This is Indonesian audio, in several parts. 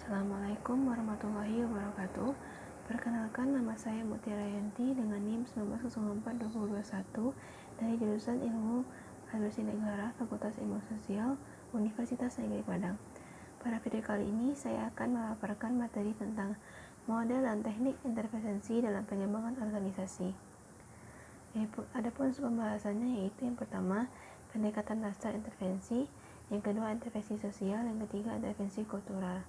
Assalamualaikum warahmatullahi wabarakatuh. Perkenalkan, nama saya Mutiara Yanti dengan NIM 19042021 dari jurusan Ilmu Administrasi Negara Fakultas Ilmu Sosial Universitas Negeri Padang. Pada video kali ini saya akan memaparkan materi tentang model dan teknik intervensi dalam pengembangan organisasi. Adapun pembahasannya yaitu yang pertama, pendekatan dasar intervensi, yang kedua intervensi sosial, yang ketiga intervensi kultural.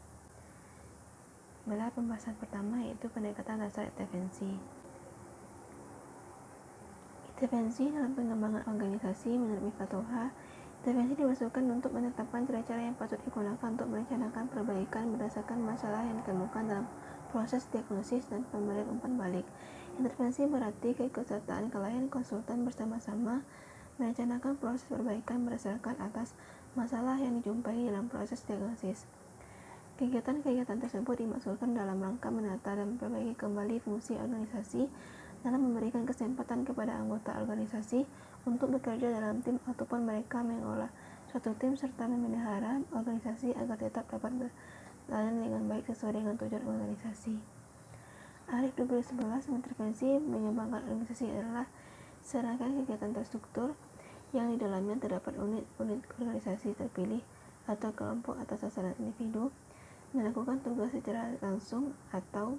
Pembahasan pertama yaitu pendekatan dasar intervensi. Intervensi dalam pengembangan organisasi menurut Miftahuha, intervensi dimaksudkan untuk menetapkan cara-cara yang patut digunakan untuk merencanakan perbaikan berdasarkan masalah yang ditemukan dalam proses diagnosis dan pemberian umpan balik. Intervensi berarti keikutsertaan klien konsultan bersama-sama merencanakan proses perbaikan berdasarkan atas masalah yang dijumpai dalam proses diagnosis. Kegiatan-kegiatan tersebut dimaksudkan dalam rangka menata dan memperbaiki kembali fungsi organisasi dalam memberikan kesempatan kepada anggota organisasi untuk bekerja dalam tim ataupun mereka mengelola suatu tim serta memelihara organisasi agar tetap dapat berjalan dengan baik sesuai dengan tujuan organisasi. Arif 2011 intervensi mengembangkan organisasi adalah serangkaian kegiatan terstruktur yang di dalamnya terdapat unit-unit organisasi terpilih atau kelompok atau sasaran individu melakukan tugas secara langsung atau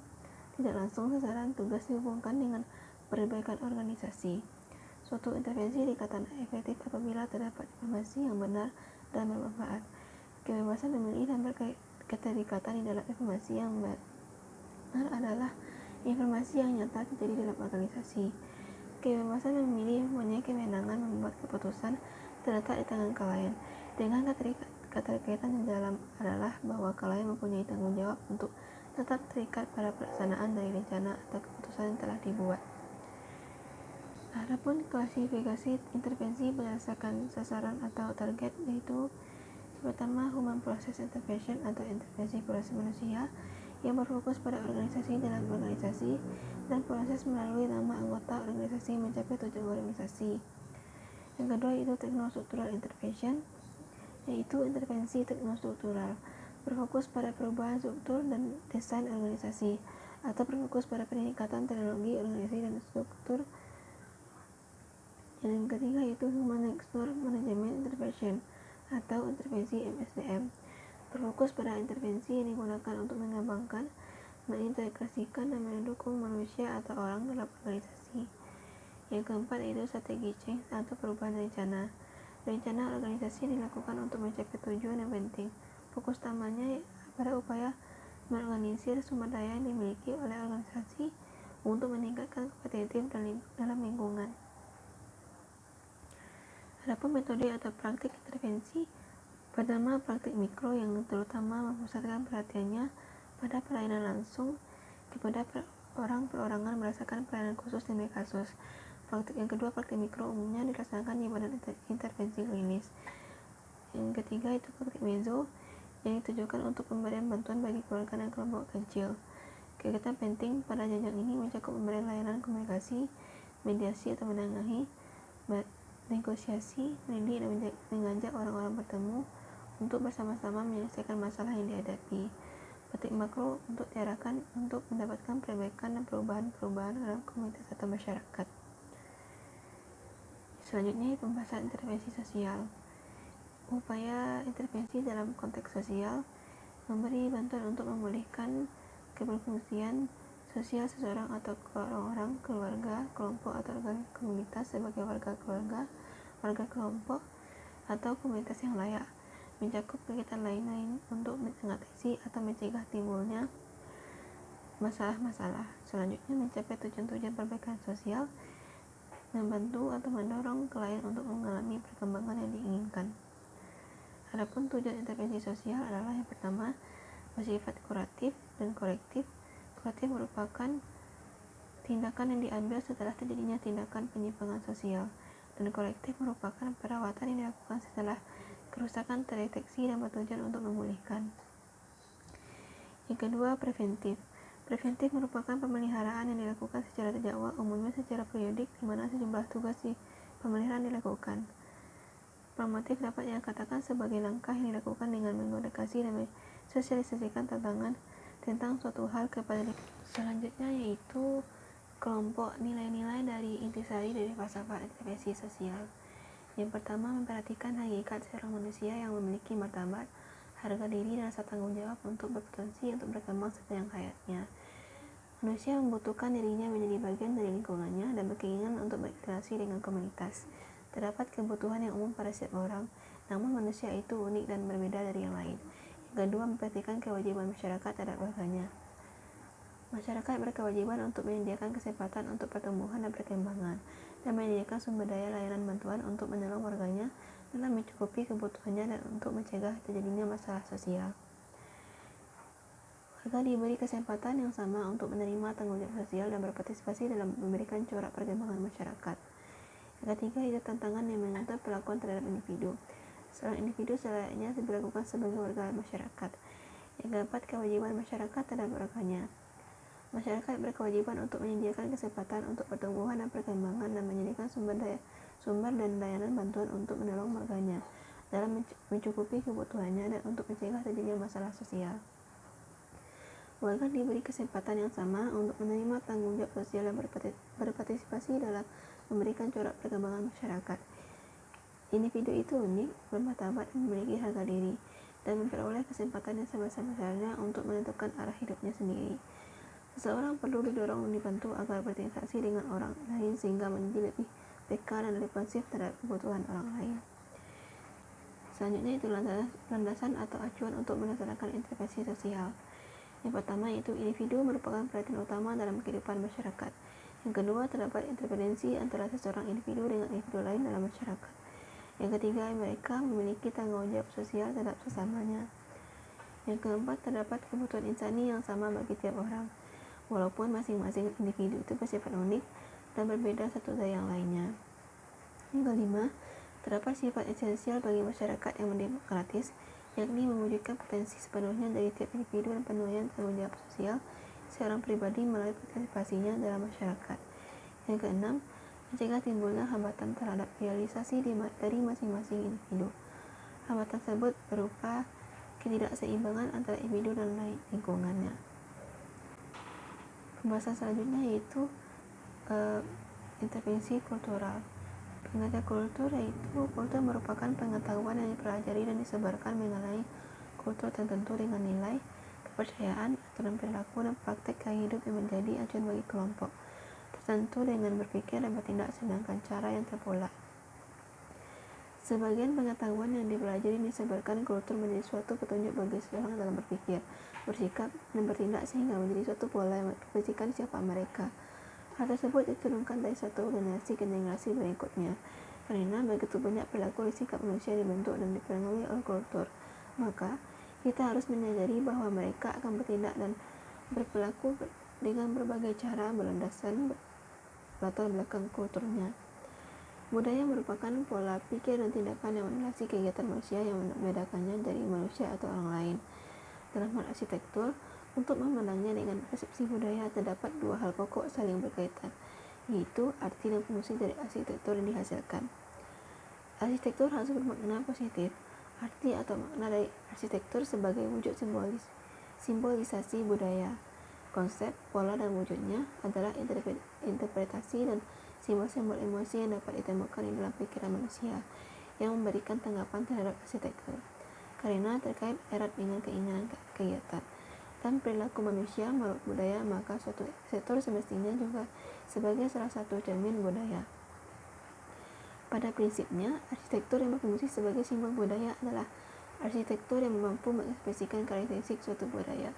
tidak langsung. Sasaran tugas dihubungkan dengan perbaikan organisasi. Suatu intervensi dikatakan efektif apabila terdapat informasi yang benar dan bermanfaat. Kebebasan memilih dan berketerikatan di dalam informasi yang benar adalah informasi yang nyata terjadi dalam organisasi. Kebebasan memilih mempunyai kewenangan membuat keputusan terletak di tangan klien. Dengan keterkaitan di dalam adalah bahwa klien mempunyai tanggung jawab untuk tetap terikat pada pelaksanaan dari rencana atau keputusan yang telah dibuat. Adapun klasifikasi intervensi berdasarkan sasaran atau target yaitu pertama, human process intervention atau intervensi proses manusia yang berfokus pada organisasi dalam organisasi dan proses melalui nama anggota organisasi mencapai tujuan organisasi. Yang kedua itu teknostruktural intervention, yaitu intervensi teknostruktural berfokus pada perubahan struktur dan desain organisasi atau berfokus pada peningkatan teknologi organisasi dan struktur. Yang ketiga yaitu human resource management intervention atau intervensi MSDM berfokus pada intervensi yang digunakan untuk mengembangkan, mengintegrasikan dan mendukung manusia atau orang dalam organisasi. Yang keempat yaitu strategi change atau perubahan rencana. Rencana organisasi dilakukan untuk mencapai tujuan yang penting. Fokus utamanya pada upaya mengorganisir sumber daya yang dimiliki oleh organisasi untuk meningkatkan kompetitif dalam lingkungan. Adapun metode atau praktik intervensi, pertama praktik mikro yang terutama memusatkan perhatiannya pada pelayanan langsung kepada perorangan berdasarkan pelayanan khusus demi kasus. Yang kedua, praktik mikro umumnya dilaksanakan di badan intervensi klinis. Yang ketiga itu praktik mezo yang ditujukan untuk pemberian bantuan bagi keluarga dan kelompok kecil. Kegiatan penting pada jenjang ini mencakup pemberian layanan komunikasi, mediasi atau menengahi, negosiasi, mendidik dan mengajak orang-orang bertemu untuk bersama-sama menyelesaikan masalah yang dihadapi. Praktik makro untuk diarahkan untuk mendapatkan perbaikan dan perubahan dalam komunitas atau masyarakat. Selanjutnya pembahasan intervensi sosial. Upaya intervensi dalam konteks sosial memberi bantuan untuk memulihkan keberfungsian sosial seseorang atau orang-orang, keluarga, kelompok atau organ komunitas sebagai warga keluarga, warga kelompok atau komunitas yang layak. Mencakup kegiatan lain-lain untuk mengatasi atau mencegah timbulnya masalah-masalah. Selanjutnya mencapai tujuan-tujuan perbaikan sosial, membantu atau mendorong klien untuk mengalami perkembangan yang diinginkan. Adapun tujuan intervensi sosial adalah yang pertama, bersifat kuratif dan korektif. Kuratif merupakan tindakan yang diambil setelah terjadinya tindakan penyimpangan sosial, dan korektif merupakan perawatan yang dilakukan setelah kerusakan terdeteksi dan bertujuan untuk memulihkan. Yang kedua, preventif. Preventif merupakan pemeliharaan yang dilakukan secara terjadwal, umumnya secara periodik, di mana sejumlah tugas di pemeliharaan dilakukan. Promotif dapat dikatakan sebagai langkah yang dilakukan dengan mengedukasi dan sosialisasikan tentang suatu hal kepada lingkungan. Selanjutnya yaitu kelompok nilai-nilai dari intisari dari falsafah intervensi sosial. Yang pertama, memperhatikan hakikat seorang manusia yang memiliki martabat, harga diri, dan rasa tanggung jawab untuk berpotensi untuk berkembang sepanjang hayatnya. Manusia membutuhkan dirinya menjadi bagian dari lingkungannya dan berkeinginan untuk berinteraksi dengan komunitas. Terdapat kebutuhan yang umum pada setiap orang, namun manusia itu unik dan berbeda dari yang lain. Yang kedua, memperhatikan kewajiban masyarakat terhadap warganya. Masyarakat berkewajiban untuk menyediakan kesempatan untuk pertumbuhan dan perkembangan, dan menyediakan sumber daya layanan bantuan untuk menolong warganya dalam mencukupi kebutuhannya dan untuk mencegah terjadinya masalah sosial. Warga diberi kesempatan yang sama untuk menerima tanggung jawab sosial dan berpartisipasi dalam memberikan corak perkembangan masyarakat. Yang ketiga, itu tantangan yang mengatur perlakuan terhadap individu. Seorang individu selayaknya diperlakukan sebagai warga masyarakat. Yang keempat, kewajiban masyarakat terhadap warganya. Masyarakat berkewajiban untuk menyediakan kesempatan untuk pertumbuhan dan perkembangan dan menyediakan sumber dan layanan bantuan untuk menolong warganya dalam mencukupi kebutuhannya dan untuk mencegah terjadinya masalah sosial. Warga diberi kesempatan yang sama untuk menerima tanggung jawab sosial dan berpartisipasi dalam memberikan corak perkembangan masyarakat. Individu itu unik, bermartabat, dan memiliki harga diri, dan memperoleh kesempatan yang sama-samanya untuk menentukan arah hidupnya sendiri. Seseorang perlu didorong dan dibantu agar berinteraksi dengan orang lain sehingga menjadi lebih peka dan responsif terhadap kebutuhan orang lain. Selanjutnya itu landasan atau acuan untuk melaksanakan intervensi sosial. Yang pertama yaitu individu merupakan perhatian utama dalam kehidupan masyarakat. Yang kedua, terdapat intervensi antara seseorang individu dengan individu lain dalam masyarakat. Yang ketiga, mereka memiliki tanggung jawab sosial terhadap sesamanya. Yang keempat, terdapat kebutuhan insani yang sama bagi tiap orang, walaupun masing-masing individu itu bersifat unik dan berbeda satu dari yang lainnya. Yang kelima, terdapat sifat esensial bagi masyarakat yang demokratis, yakni mewujudkan potensi sepenuhnya dari tiap individu dan penuaian tanggung jawab sosial seorang pribadi melalui partisipasinya dalam masyarakat. Yang keenam, mencegah timbulnya hambatan terhadap realisasi dari masing-masing individu. Hambatan tersebut berupa ketidakseimbangan antara individu dan lingkungannya. Pembahasan selanjutnya yaitu intervensi kultural. Pengertian kultur yaitu kultur merupakan pengetahuan yang dipelajari dan disebarkan mengenai kultur tertentu dengan nilai, kepercayaan, aturan perilaku, dan praktek gaya hidup yang menjadi acuan bagi kelompok tertentu dengan berpikir dan bertindak sedangkan cara yang terpola. Sebagian pengetahuan yang dipelajari dan disebarkan kultur menjadi suatu petunjuk bagi seseorang dalam berpikir, bersikap, dan bertindak sehingga menjadi suatu pola yang mengekspresikan siapa mereka. Hal tersebut diturunkan dari satu generasi ke generasi berikutnya. Karena begitu banyak perilaku dan sikap manusia dibentuk dan dipengaruhi oleh kultur, maka kita harus menyadari bahwa mereka akan bertindak dan berperilaku dengan berbagai cara berlandaskan latar belakang kulturnya. Budaya merupakan pola pikir dan tindakan yang melandasi kegiatan manusia yang membedakannya dari manusia atau orang lain. Dalam hal arsitektur, untuk memandangnya dengan persepsi budaya terdapat dua hal pokok saling berkaitan, yaitu arti dan fungsi dari arsitektur yang dihasilkan. Arsitektur harus bermakna positif. Arti atau makna dari arsitektur sebagai wujud simbolisasi budaya. Konsep, pola, dan wujudnya adalah interpretasi dan simbol-simbol emosi yang dapat ditemukan di dalam pikiran manusia yang memberikan tanggapan terhadap arsitektur, karena terkait erat dengan keinginan kegiatan dan perilaku manusia menurut budaya, maka suatu sektor semestinya juga sebagai salah satu cermin budaya. Pada prinsipnya, arsitektur yang berfungsi sebagai simbol budaya adalah arsitektur yang mampu mengekspresikan karakteristik suatu budaya.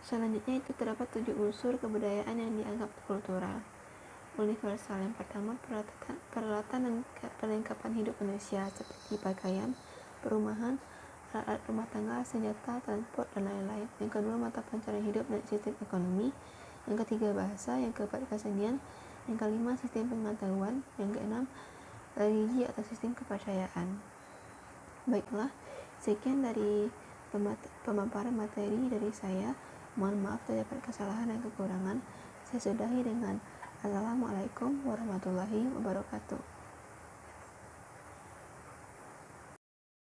Selanjutnya itu terdapat 7 unsur kebudayaan yang dianggap kultural. Universal. Yang pertama, peralatan dan perlengkapan hidup manusia seperti pakaian, perumahan, alat rumah tangga, senjata, transport, dan lain-lain. Yang kedua, mata pencarian hidup dan sistem ekonomi. Yang ketiga, bahasa. Yang keempat, kesenian. Yang kelima, sistem pengetahuan. Yang keenam, religi atau sistem kepercayaan. Baiklah, sekian dari pemaparan materi dari saya. Mohon maaf terdapat kesalahan dan kekurangan. Saya sudahi dengan Assalamualaikum warahmatullahi wabarakatuh.